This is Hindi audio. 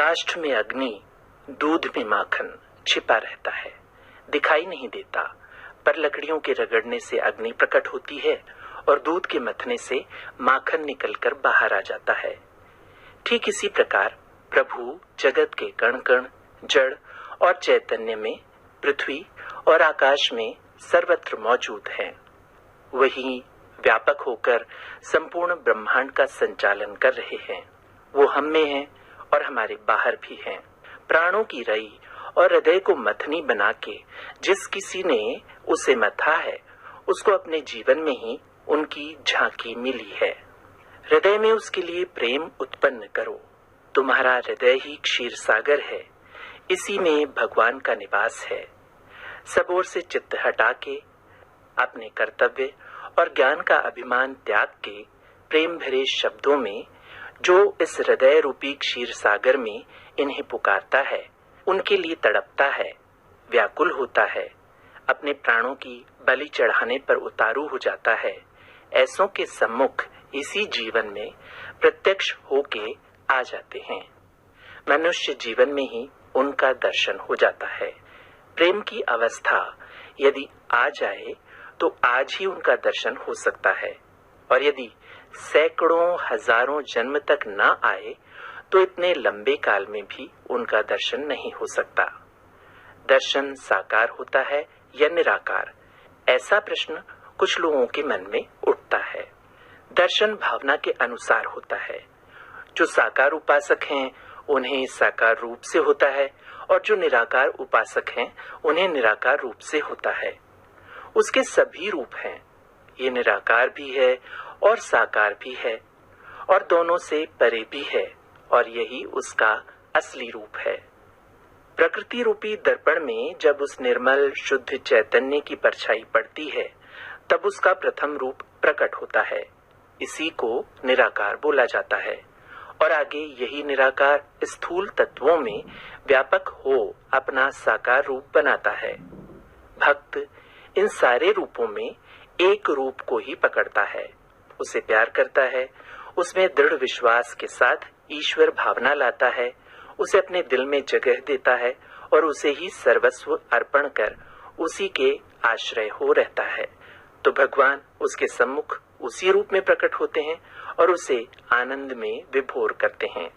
काष्ठ में अग्नि, दूध में माखन छिपा रहता है, दिखाई नहीं देता, पर लकड़ियों के रगड़ने से अग्नि प्रकट होती है और दूध के मथने से माखन निकलकर बाहर आ जाता है। ठीक इसी प्रकार प्रभु जगत के कण कण, जड़ और चैतन्य में, पृथ्वी और आकाश में सर्वत्र मौजूद हैं। वही व्यापक होकर संपूर्ण ब्रह्मांड का संचालन कर रहे हैं। वो हम में हैं और हमारे बाहर भी हैं। प्राणों की रई और हृदय को मथनी बना के जिस किसी ने उसे मथा है, उसको अपने जीवन में ही उनकी झांकी मिली है। हृदय में उसके लिए प्रेम उत्पन्न करो। तुम्हारा हृदय ही क्षीर सागर है, इसी में भगवान का निवास है। सब ओर से चित्त हटा के अपने कर्तव्य और ज्ञान का अभिमान त्याग के प्रेम भरे शब्दों में जो इस हृदय रूपी क्षीर सागर में इन्हें पुकारता है, उनके लिए तड़पता है, व्याकुल होता है, अपने प्राणों की बलि चढ़ाने पर उतारू हो जाता है, ऐसों के सम्मुख इसी जीवन में प्रत्यक्ष होके आ जाते हैं। मनुष्य जीवन में ही उनका दर्शन हो जाता है। प्रेम की अवस्था यदि आ जाए तो आज ही उनका दर्शन हो सकता है, और यदि सैकड़ों हजारों जन्म तक ना आए तो इतने लंबे काल में भी उनका दर्शन नहीं हो सकता। दर्शन साकार होता है या निराकार, ऐसा प्रश्न कुछ लोगों के मन में उठता है। दर्शन भावना के अनुसार होता है। जो साकार उपासक हैं उन्हें साकार रूप से होता है, और जो निराकार उपासक हैं उन्हें निराकार रूप से होता है। उसके सभी रूप हैं, ये निराकार भी है और साकार भी है, और दोनों से परे भी है, और यही उसका असली रूप है। प्रकृति रूपी दर्पण में जब उस निर्मल शुद्ध चैतन्य की परछाई पड़ती है, तब उसका प्रथम रूप प्रकट होता है। इसी को निराकार बोला जाता है, और आगे यही निराकार स्थूल तत्वों में व्यापक हो अपना साकार रूप बनाता है। भक्त इन सारे रूपों में एक रूप को ही पकड़ता है, उसे प्यार करता है, उसमें दृढ़ विश्वास के साथ ईश्वर भावना लाता है, उसे अपने दिल में जगह देता है और उसे ही सर्वस्व अर्पण कर उसी के आश्रय हो रहता है। तो भगवान उसके सम्मुख उसी रूप में प्रकट होते हैं और उसे आनंद में विभोर करते हैं।